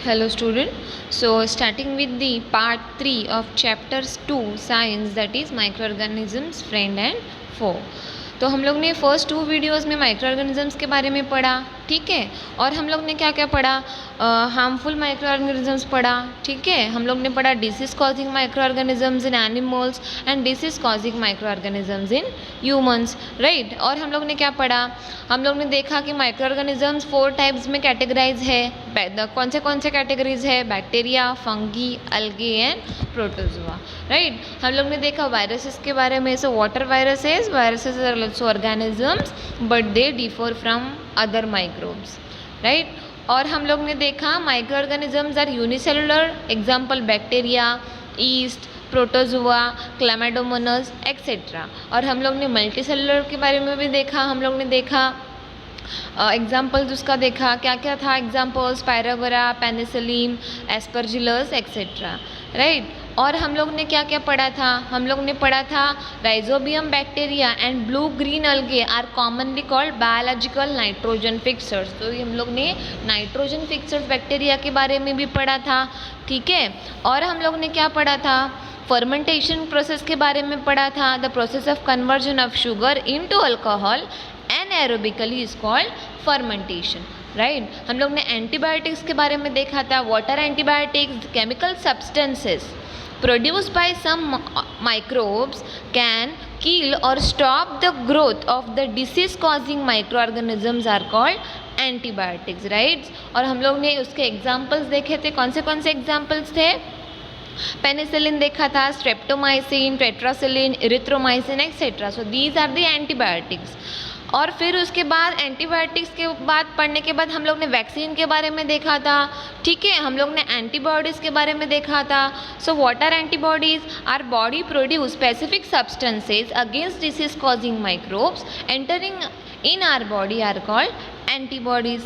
Hello student. So starting with the part 3 of chapters 2 science, that is microorganisms friend and foe. तो हम लोग ने first 2 videos में micro organisms के बारे में पढ़ा, ठीक है। और हम लोग ने क्या क्या पढ़ा, हार्मफुल माइक्रो ऑर्गेनिजम्स पढ़ा, ठीक है। हम लोग ने पढ़ा disease causing micro organisms in animals and disease causing micro organisms in humans, right. और हम लोग ने क्या पढ़ा, हम लोग ने देखा कि माइक्रो ऑर्गेनिजम्स 4 टाइप्स में कैटेगराइज है। कौन से कैटेगरीज है, bacteria, fungi, algae and protozoa, right. हम लोग ने देखा वायरसेस के बारे में। So water viruses are also organisms but they differ from other microbes, right। और हम लोग ने देखा micro organisms are unicellular, example bacteria, yeast, protozoa, chlamydomonas etcetera. और हम लोग ने मल्टी सेलुलर के बारे में भी देखा। हम लोग ने देखा एग्जाम्पल्स उसका देखा, क्या क्या था एग्जाम्पल्स, पायरागोरा, पेनिसिलिन, एस्परजिलस एक्सेट्रा, राइट। और हम लोग ने क्या क्या पढ़ा था, हम लोग ने पढ़ा था rhizobium bacteria and blue green algae are commonly called biological nitrogen fixers. तो हम लोग ने नाइट्रोजन फिक्सर्स बैक्टीरिया के बारे में भी पढ़ा था, ठीक है। और हम लोग ने क्या पढ़ा था, फर्मेंटेशन प्रोसेस के बारे में पढ़ा था। The process of conversion of sugar into alcohol anaerobically is called fermentation, right. हम लोग ने एंटीबायोटिक्स के बारे में देखा था। Water antibiotics, chemical substances produced by some microbes can kill or stop the growth of the disease causing microorganisms are called antibiotics, right। और हम लोग ने उसके एग्जाम्पल्स देखे थे। कौन से एग्जाम्पल्स थे, पेनिसिलिन देखा था, streptomycin, tetracycline, erythromycin etcetera. So these are the antibiotics. और फिर उसके बाद एंटीबायोटिक्स के बाद पढ़ने के बाद हम लोग ने वैक्सीन के बारे में देखा था, ठीक है। हम लोग ने एंटीबॉडीज़ के बारे में देखा था। So what are antibodies, our body produce specific substances against disease causing microbes entering in our body are called antibodies,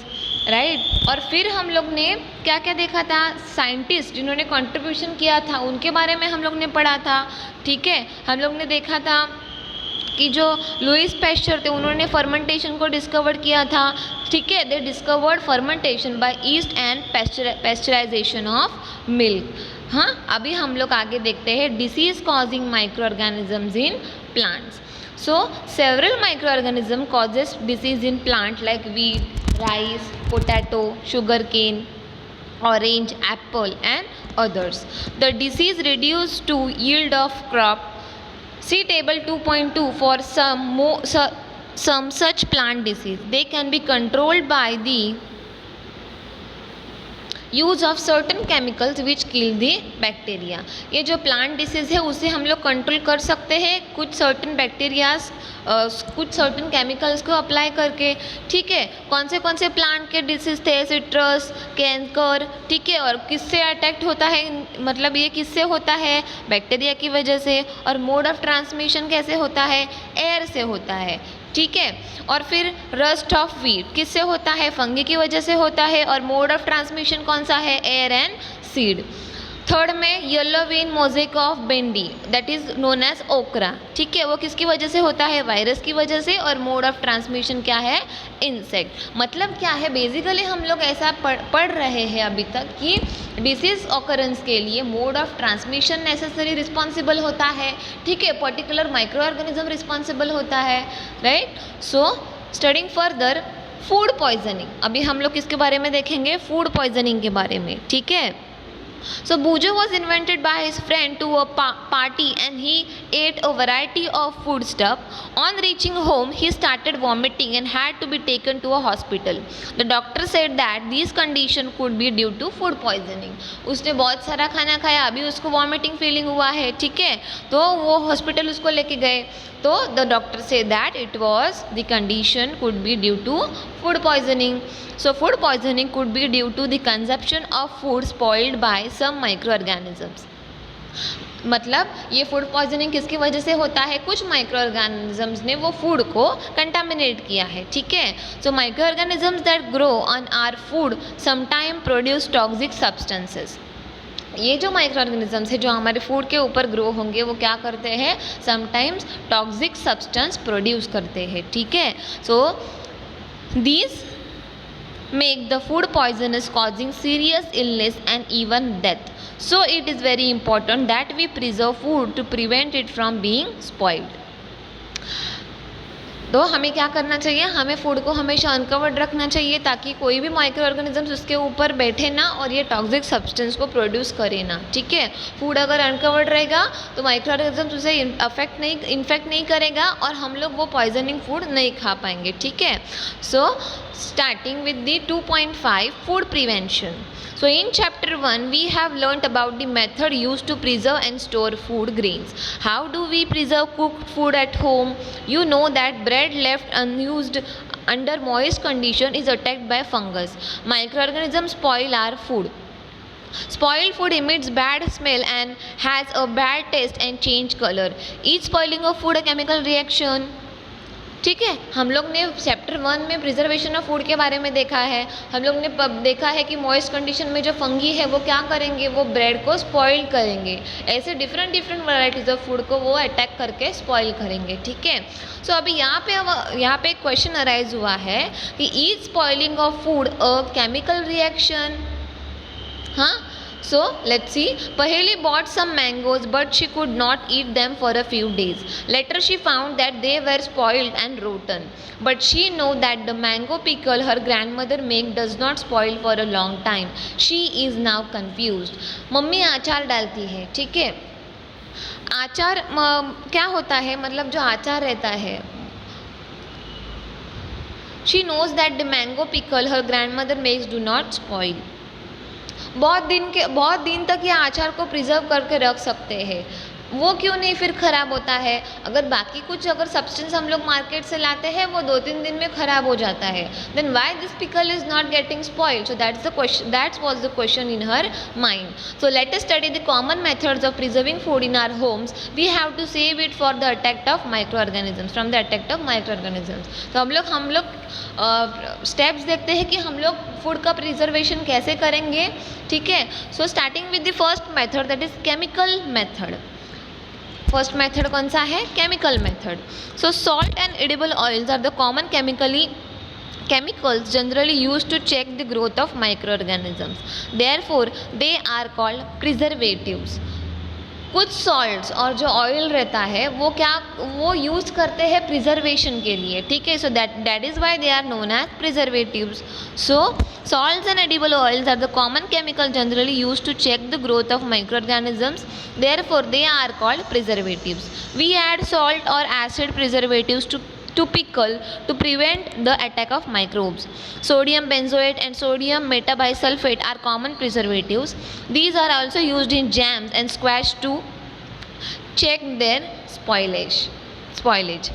right. और फिर हम लोग ने क्या क्या देखा था, साइंटिस्ट जिन्होंने कंट्रीब्यूशन किया था उनके बारे में हम लोग ने पढ़ा था, ठीक है। हम लोग ने देखा था कि जो लुईस पैस्चर थे उन्होंने फर्मेंटेशन को डिस्कवर किया था, ठीक है। They discovered fermentation by yeast and pasteurisation of milk. हाँ, अभी हम लोग आगे देखते हैं disease causing micro organisms in plants. So several micro organism causes disease in plant like wheat, rice, potato, sugar cane, orange, apple and others. The disease reduced to yield of crop. See table 2.2 for some such plant disease. They can be controlled by the use of certain chemicals which kill the bacteria. ये जो plant disease है उसे हम लोग control कर सकते हैं कुछ सर्टन बैक्टीरियाज, कुछ सर्टन केमिकल्स को अप्लाई करके, ठीक है। कौन से प्लांट के डिसीज़ थे, सिट्रस, कैंकर, ठीक है। और किससे अटैक्ट होता है, मतलब ये किससे होता है, बैक्टीरिया की वजह से। और मोड ऑफ ट्रांसमिशन कैसे होता है, एयर से होता है, ठीक है। और फिर रस्ट ऑफ वीट किससे होता है, फंगी की वजह से होता है। और मोड ऑफ ट्रांसमिशन कौन सा है, एयर एंड सीड। थर्ड में yellow vein mosaic of bhindi that is known as okra, ठीक है। वो किसकी वजह से होता है, वायरस की वजह से। और मोड ऑफ ट्रांसमिशन क्या है, इंसेक्ट। मतलब क्या है, बेसिकली हम लोग ऐसा पढ़ रहे हैं अभी तक कि डिसीज ऑकरेंस के लिए mode of transmission necessary responsible होता है, ठीक है। पर्टिकुलर माइक्रो ऑर्गेनिज्म रिस्पॉन्सिबल होता है, राइट। सो स्टडिंग फर्दर फूड पॉइजनिंग। अभी हम लोग किसके बारे में देखेंगे, फूड पॉइजनिंग के बारे में, ठीक है। So Bujo was invited by his friend to a party and he ate a variety of food stuff. On reaching home, he started vomiting and had to be taken to a hospital. The doctor said that this condition could be due to food poisoning. उसने बहुत सारा खाना खाया, अभी उसको vomiting feeling हुआ है, ठीक है। तो वो हॉस्पिटल उसको लेके गए। तो the doctor said that it was the condition could be due to food poisoning. So food poisoning could be due to the consumption of food spoiled by some microorganisms. मतलब ये फूड पॉइजनिंग किसकी वजह से होता है, कुछ micro organisms ने वो फूड को कंटामिनेट किया है, ठीक है। So micro organisms that grow on our food sometime produce toxic substances. ये जो माइक्रो ऑर्गेनिजम्स है जो हमारे फूड के ऊपर ग्रो होंगे वो क्या करते हैं, समटाइम्स टॉक्सिक सब्सटेंस प्रोड्यूस करते हैं, ठीक है। So these make the food poisonous, causing serious illness and even death. So it is very important that we preserve food to prevent it from being spoiled. तो हमें क्या करना चाहिए, हमें फूड को हमेशा अनकवर्ड रखना चाहिए ताकि कोई भी माइक्रो ऑर्गेनिजम्स उसके ऊपर बैठे ना और ये टॉक्सिक सब्सटेंस को प्रोड्यूस करे ना, ठीक है। फूड अगर अनकवर्ड रहेगा तो माइक्रो ऑर्गेनिजम्स उसे इन्फेक्ट नहीं करेगा और हम लोग वो पॉइजनिंग फूड नहीं खा पाएंगे, ठीक है। So starting with the 2.5 food prevention. So in chapter 1 we have learnt about the method used to preserve and store food grains. How do we preserve cooked food at home? You know that bread left unused under moist condition is attacked by fungus. Microorganisms spoil our food. Spoiled food emits bad smell and has a bad taste and change color. Is spoiling of food a chemical reaction? ठीक है, हम लोग ने chapter 1 में preservation of food के बारे में देखा है। हम लोग ने देखा है कि मॉइस्ट कंडीशन में जो फंगी है वो क्या करेंगे, वो ब्रेड को स्पॉइल करेंगे। ऐसे डिफरेंट वैराइटीज़ ऑफ फूड को वो अटैक करके स्पॉइल करेंगे, ठीक है। सो अभी यहाँ पे एक क्वेश्चन अराइज हुआ है कि is spoiling of food a chemical reaction? हाँ, so let's see. Paheli bought some mangoes but she could not eat them for a few days. Later she found that they were spoiled and rotten. But she know that the mango pickle her grandmother make does not spoil for a long time. She is now confused. Mummy अचार डालती है, ठीक है। अचार क्या होता है, मतलब जो अचार रहता है, she knows that the mango pickle her grandmother makes do not spoil. बहुत दिन तक ये अचार को प्रिजर्व करके रख सकते हैं, वो क्यों नहीं फिर ख़राब होता है? अगर बाकी कुछ सब्सटेंस हम लोग मार्केट से लाते हैं वो 2-3 दिन में ख़राब हो जाता है, then why this pickle is not getting spoiled? So that was the question in her mind. So let us study the common methods of preserving food in our homes. We have to save it for the attack of micro organisms, from the attack of micro organisms. तो हम लोग steps देखते हैं कि हम लोग food का preservation कैसे करेंगे, ठीक है। So starting with the first method, that is chemical method. First method कौन सा है? Chemical method. So salt and edible oils are the common chemicals generally used to check the growth of microorganisms. Therefore they are called preservatives. कुछ salts और जो oil रहता है वो use करते हैं प्रिजर्वेशन के लिए, ठीक है। So that is why they are known as preservatives. So salts and edible oils are the common chemical generally used to check the growth of microorganisms. Therefore they are called preservatives. We add salt or acid preservatives to pickle to prevent the attack of microbes. Sodium benzoate and sodium metabisulfate are common preservatives. These are also used in jams and squash to check their spoilage.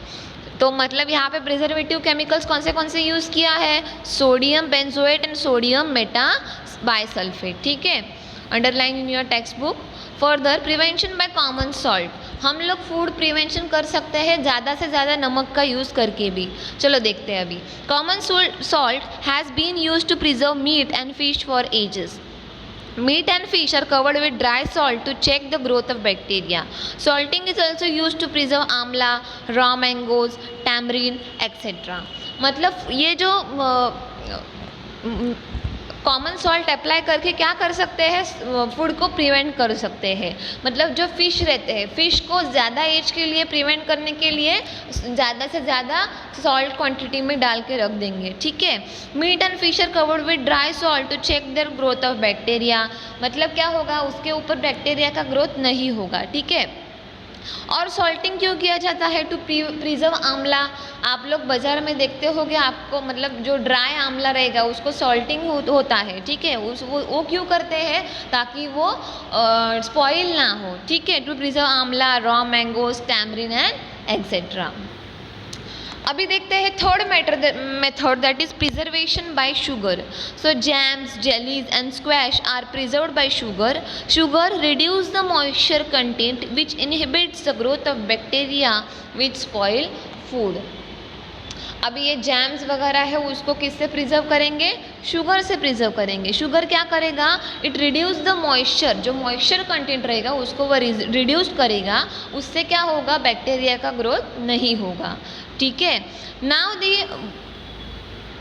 तो मतलब यहाँ पे preservative chemicals कौन से use किया है? Sodium benzoate and sodium metabisulphite, ठीक है, underline in your text book. Further prevention by common salt. हम लोग फूड प्रिवेंशन कर सकते हैं ज़्यादा से ज़्यादा नमक का यूज़ करके भी. चलो देखते हैं अभी. Common salt has been use to preserve meat and fish for ages. Meat and fish are covered with dry salt to check the growth of bacteria. Salting is also used to preserve amla, raw mangoes, tamarind, etc. मतलब ये जो common salt apply करके क्या कर सकते हैं? Food को prevent कर सकते हैं. मतलब जो फिश रहते हैं, फिश को ज़्यादा एज के लिए प्रिवेंट करने के लिए ज़्यादा से ज़्यादा सॉल्ट क्वांटिटी में डाल के रख देंगे, ठीक है. Meat and fish are covered with dry salt to check their growth of bacteria. मतलब क्या होगा, उसके ऊपर बैक्टीरिया का ग्रोथ नहीं होगा, ठीक है. और सॉल्टिंग क्यों किया जाता है? टू प्रिजर्व आंवला. आप लोग बाज़ार में देखते होगे, आपको मतलब जो ड्राई आंवला रहेगा उसको सॉल्टिंग होता है, ठीक है. वो क्यों करते हैं? ताकि वो स्पॉइल ना हो, ठीक है. To preserve amla, raw mangoes, tamarind and etcetera. अभी देखते हैं third method, that is preservation by sugar. So jams, jellies and squash are preserved by sugar. Sugar reduce the moisture content which inhibits the growth of bacteria which spoil food. अभी ये jams वगैरह है उसको किससे preserve करेंगे? Sugar से preserve करेंगे. Sugar क्या करेगा? It reduce the moisture. जो मॉइस्चर कंटेंट रहेगा उसको वो रिड्यूस करेगा. उससे क्या होगा? बैक्टीरिया का ग्रोथ नहीं होगा, ठीक है. Now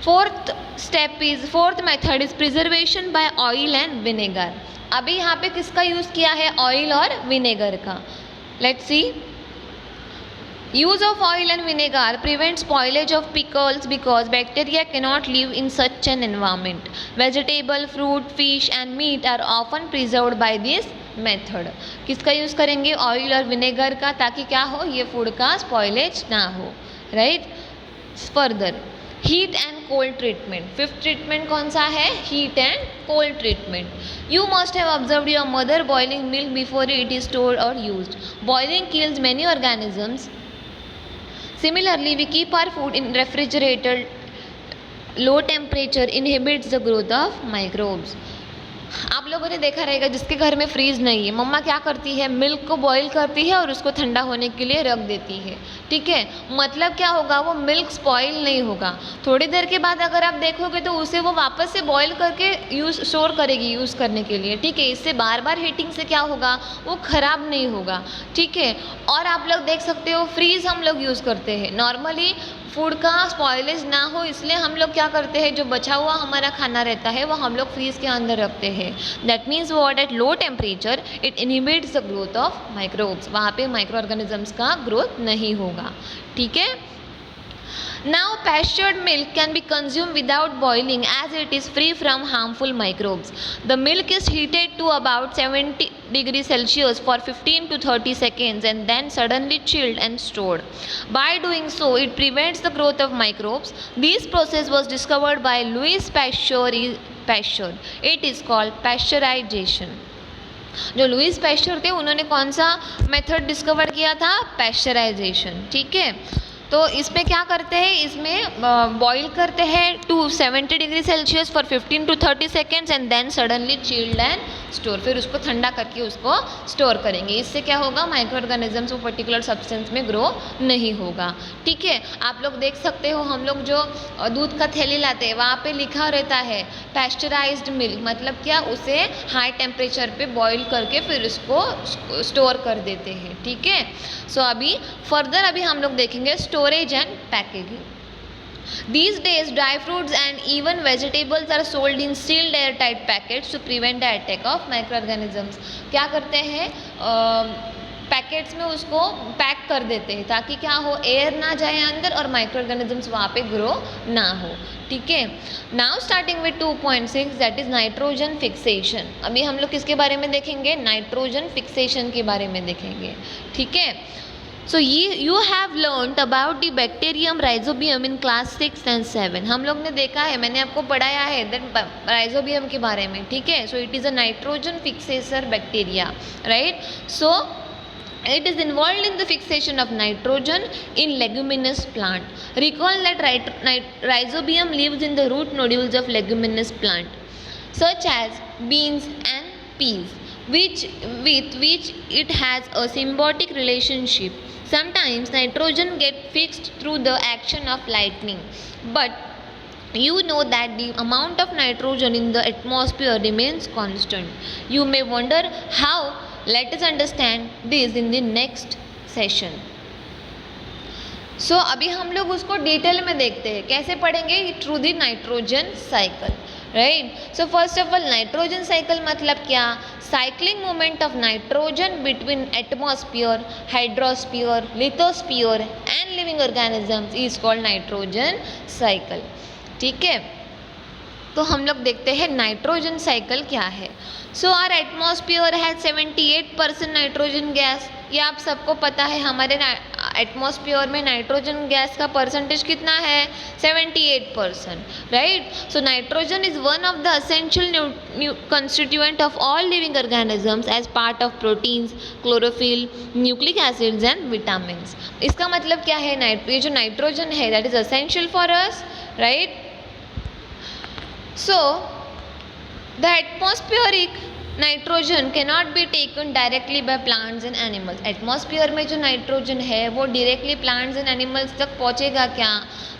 fourth method is preservation by oil and vinegar. अभी यहाँ पे किसका यूज़ किया है? ऑयल और विनेगर का। Let's see. Use of oil and vinegar prevents spoilage of pickles because bacteria cannot live in such an environment. Vegetable, fruit, fish and meat are often preserved by this method. किसका use करेंगे? Oil और vinegar का, ताकि क्या हो, ये food का spoilage ना हो, right. Further heat and cold treatment. Fifth treatment कौन सा है? Heat and cold treatment. You must have observed your mother boiling milk before it is stored और used. Boiling kills many organisms. Similarly, we keep our food in refrigerator. Low temperature inhibits the growth of microbes. आप लोगों ने देखा रहेगा जिसके घर में freeze नहीं है, मम्मा क्या करती है? मिल्क को बॉईल करती है और उसको ठंडा होने के लिए रख देती है, ठीक है। मतलब क्या होगा? वो मिल्क स्पॉइल नहीं होगा। थोड़ी देर के बाद अगर आप देखोगे तो उसे वो वापस से बॉईल करके स्टोर करेगी यूज़ करने के लिए, ठीक है। इससे बार बार हीटिंग से क्या होगा? वो ख़राब नहीं होगा, ठीक है। और आप लोग देख सकते हो फ्रीज़ हम लोग यूज़ करते हैं नॉर्मली फूड का स्पॉइलेज ना हो, इसलिए हम लोग क्या करते हैं? जो बचा हुआ हमारा खाना रहता है वो हम लोग फ्रीज के अंदर रखते हैं। That means what? At low temperature it inhibits the growth of microbes. वहाँ पे माइक्रो ऑर्गेनिजम्स का ग्रोथ नहीं होगा, ठीक है। Now pastured milk can be consumed without boiling as it is free from harmful microbes. The milk is heated to about 70 degrees Celsius for 15 to 30 seconds and then suddenly chilled and stored. By doing so, it prevents the growth of microbes. This process was discovered by Louis Pasteur. It is called pasteurization. जो Lewis pasture थे उन्होंने कौन सा method discover किया था? Pasteurisation, ठीक है। तो इसमें क्या करते हैं? इसमें बॉईल करते हैं to 70 degree Celsius for 15 to 30 seconds and then suddenly chilled and store. फिर उसको ठंडा करके उसको स्टोर करेंगे। इससे क्या होगा? माइक्रो ऑर्गेनिजम्स वो पर्टिकुलर सब्सटेंस में ग्रो नहीं होगा, ठीक है। आप लोग देख सकते हो हम लोग जो दूध का थैली लाते हैं वहाँ पे लिखा रहता है पैस्चराइज्ड मिल्क। मतलब क्या? उसे हाई टेम्परेचर पे बॉईल करके फिर उसको स्टोर कर देते हैं, ठीक है। सो अभी फर्दर हम लोग देखेंगे storage and packaging. These days, dry fruits and even vegetables are sold in sealed airtight packets to prevent the attack of microorganisms. क्या करते हैं? पैकेट्स में उसको पैक कर देते हैं ताकि क्या हो? एयर ना जाए अंदर और माइक्रो ऑर्गेनिजम्स वहाँ पे ग्रो ना हो, ठीक है। Now starting with 2.6 that is nitrogen fixation. अभी हम लोग किसके बारे में देखेंगे? नाइट्रोजन फिक्सेशन के बारे में देखेंगे, ठीक है। So you have learned about the bacterium rhizobium in class 6 and 7. हम लोग ने देखा है, मैंने आपको पढ़ाया है राइजोबियम के बारे में, ठीक है। So it is a nitrogen fixer bacteria, right. So it is involved in the fixation of nitrogen in leguminous plant. Recall that rhizobium lives in the root nodules of leguminous plant such as beans and peas, with which it has a symbiotic relationship. Sometimes nitrogen gets fixed through the action of lightning, but you know that the amount of nitrogen in the atmosphere remains constant. You may wonder how. Let us understand this in the next session. So अभी हम लोग उसको detail में देखते हैं। कैसे पढ़ेंगे? Through the nitrogen cycle, right. So first of all nitrogen cycle मतलब क्या? Cycling movement of nitrogen between atmosphere, hydrosphere, lithosphere and living organisms is called nitrogen cycle, ठीक है। तो हम लोग देखते हैं नाइट्रोजन साइकिल क्या है। So our atmosphere has 78% nitrogen gas. ये आप सबको पता है, हमारे एटमॉस्फियर में नाइट्रोजन गैस का परसेंटेज कितना है? 78%, right. So nitrogen is one of the essential constituent of all living organisms as part of proteins, chlorophyll, nucleic acids and vitamin. इसका मतलब क्या है? ये जो नाइट्रोजन है that is essential for us, right. So the atmospheric nitrogen cannot be taken directly by plants and animals. Atmosphere में जो nitrogen है वो डायरेक्टली प्लांट्स एंड एनिमल्स तक पहुंचेगा क्या?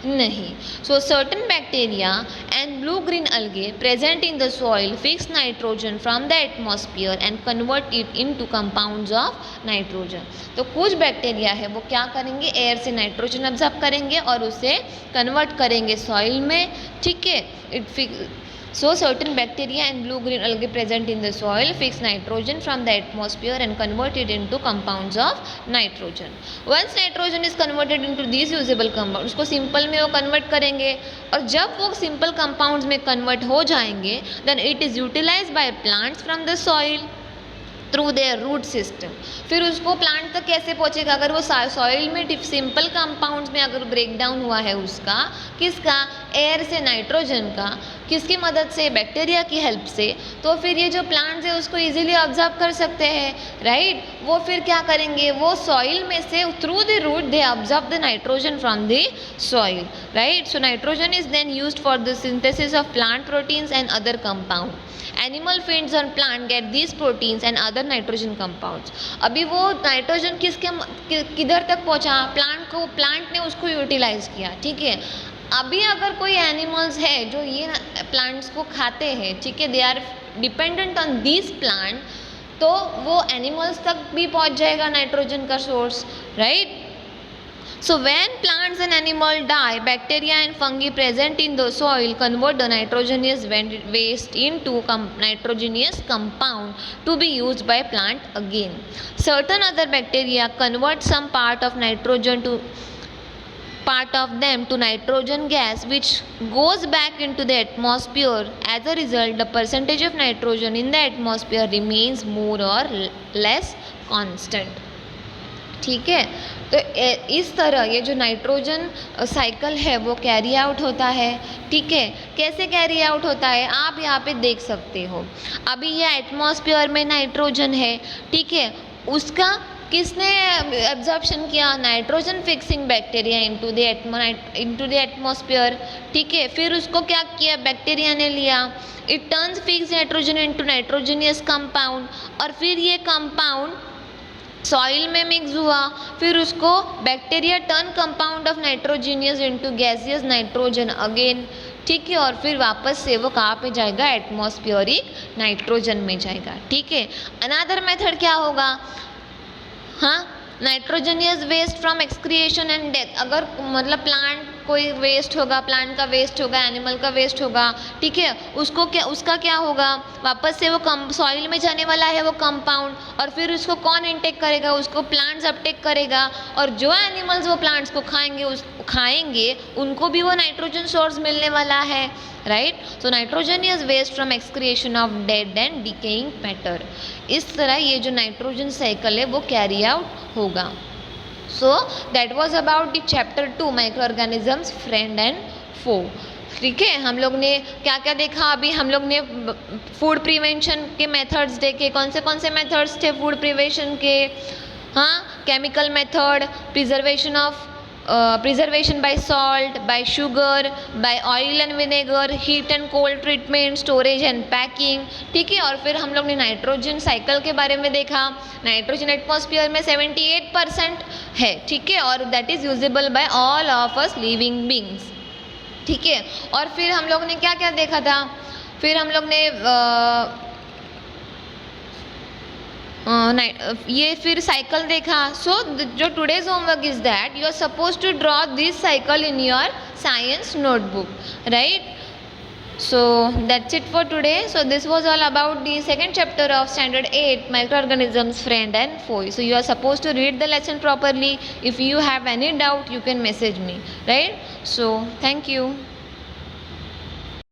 नहीं। सो certain bacteria and blue green algae present in the soil fix nitrogen from the atmosphere and convert it into compounds of nitrogen। तो कुछ बैक्टीरिया है वो क्या करेंगे, एयर से नाइट्रोजन ऑब्जर्व करेंगे और उसे कन्वर्ट करेंगे सॉइल में, ठीक है। So certain bacteria and blue green algae present in the soil fix nitrogen from the atmosphere and convert it into compounds of nitrogen। Once nitrogen is converted into these usable compounds, उसको simple में वो convert करेंगे और जब वो simple compounds में convert हो जाएंगे then it is utilized by plants from the soil through their root system. फिर उसको प्लांट तक कैसे पहुँचेगा? अगर वो सॉइल में सिंपल कंपाउंड्स में अगर ब्रेक डाउन हुआ है उसका, किसका? एयर से नाइट्रोजन का, किसकी मदद से? बैक्टीरिया की हेल्प से। तो फिर ये जो प्लांट्स है उसको इजीली ऑब्जर्व कर सकते हैं, राइट। वो फिर क्या करेंगे, वो सॉइल में से through the root they observe the nitrogen from the soil, right. So nitrogen is then used for the synthesis of plant proteins and other compound. Animal feeds on plant get these proteins and other nitrogen compounds. अभी वो nitrogen किधर तक पहुंचा? Plant ने उसको utilise किया, ठीक है। अभी अगर कोई एनिमल्स है जो ये प्लांट्स को खाते हैं, ठीक है, they are dependent on this plant, तो वो एनिमल्स तक भी पहुंच जाएगा नाइट्रोजन का source, right. So when plants and animals die, bacteria and fungi present in the soil convert the nitrogenous waste into nitrogenous compound to be used by plant again. Certain other bacteria convert some part of them to nitrogen gas, which goes back into the atmosphere. As a result, the percentage of nitrogen in the atmosphere remains more or less constant। ठीक है, तो इस तरह ये जो nitrogen cycle है वो carry out होता है, ठीक है। कैसे कैरी आउट होता है आप यहाँ पे देख सकते हो। अभी ये एटमॉस्फेयर में नाइट्रोजन है, ठीक है, उसका किसने एब्जॉर्प्शन किया? Nitrogen fixing bacteria into the atmosphere, ठीक है। फिर उसको क्या किया? बैक्टीरिया ने लिया, it turns fix nitrogen into nitrogenous compound, और फिर ये कंपाउंड सॉइल में मिक्स हुआ, फिर उसको bacteria turn compound of nitrogenous into gaseous nitrogen again, ठीक है, और फिर वापस से वो कहाँ पे जाएगा? एटमॉस्फेरिक नाइट्रोजन में जाएगा, ठीक है। अनदर मेथड क्या होगा? हाँ, nitrogenous waste from excretion and death. अगर मतलब प्लांट कोई वेस्ट होगा, प्लांट का वेस्ट होगा, एनिमल का वेस्ट होगा, ठीक है, उसका क्या होगा? वापस से वो सॉइल में जाने वाला है वो कंपाउंड, और फिर उसको कौन इनटेक करेगा? उसको प्लांट्स अपटेक करेगा, और जो एनिमल्स वो प्लांट्स को खाएंगे उनको भी वो नाइट्रोजन सोर्स मिलने वाला है, right. So nitrogen is waste from excretion of dead and decaying matter. इस तरह ये जो नाइट्रोजन साइकिल है वो कैरी आउट होगा। So that was about the chapter 2 microorganisms friend and foe, ठीक है। हम लोग ने क्या क्या देखा? अभी हम लोग ने फूड प्रिवेंशन के मेथड्स देखे। कौन से मेथड्स थे फूड प्रिवेंशन के? हाँ, chemical method, preservation by salt, by sugar, by oil and vinegar, heat and cold treatment, storage and packing, ठीक है। और फिर हम लोग ने नाइट्रोजन साइकिल के बारे में देखा। नाइट्रोजन एटमॉस्फेयर में 78% है, ठीक है, और that is usable by all of us living beings, ठीक है। और फिर हम लोग ने क्या क्या देखा था? फिर हम लोग ने ये फिर साइकिल देखा। सो जो today's homework is that you are suppose to draw this cycle in your science notebook, right. So that's it for today. So this was all about the second chapter of standard 8 microorganisms friend and foe. So you are supposed to read the lesson properly. If you have any doubt you can message me, right? So thank you.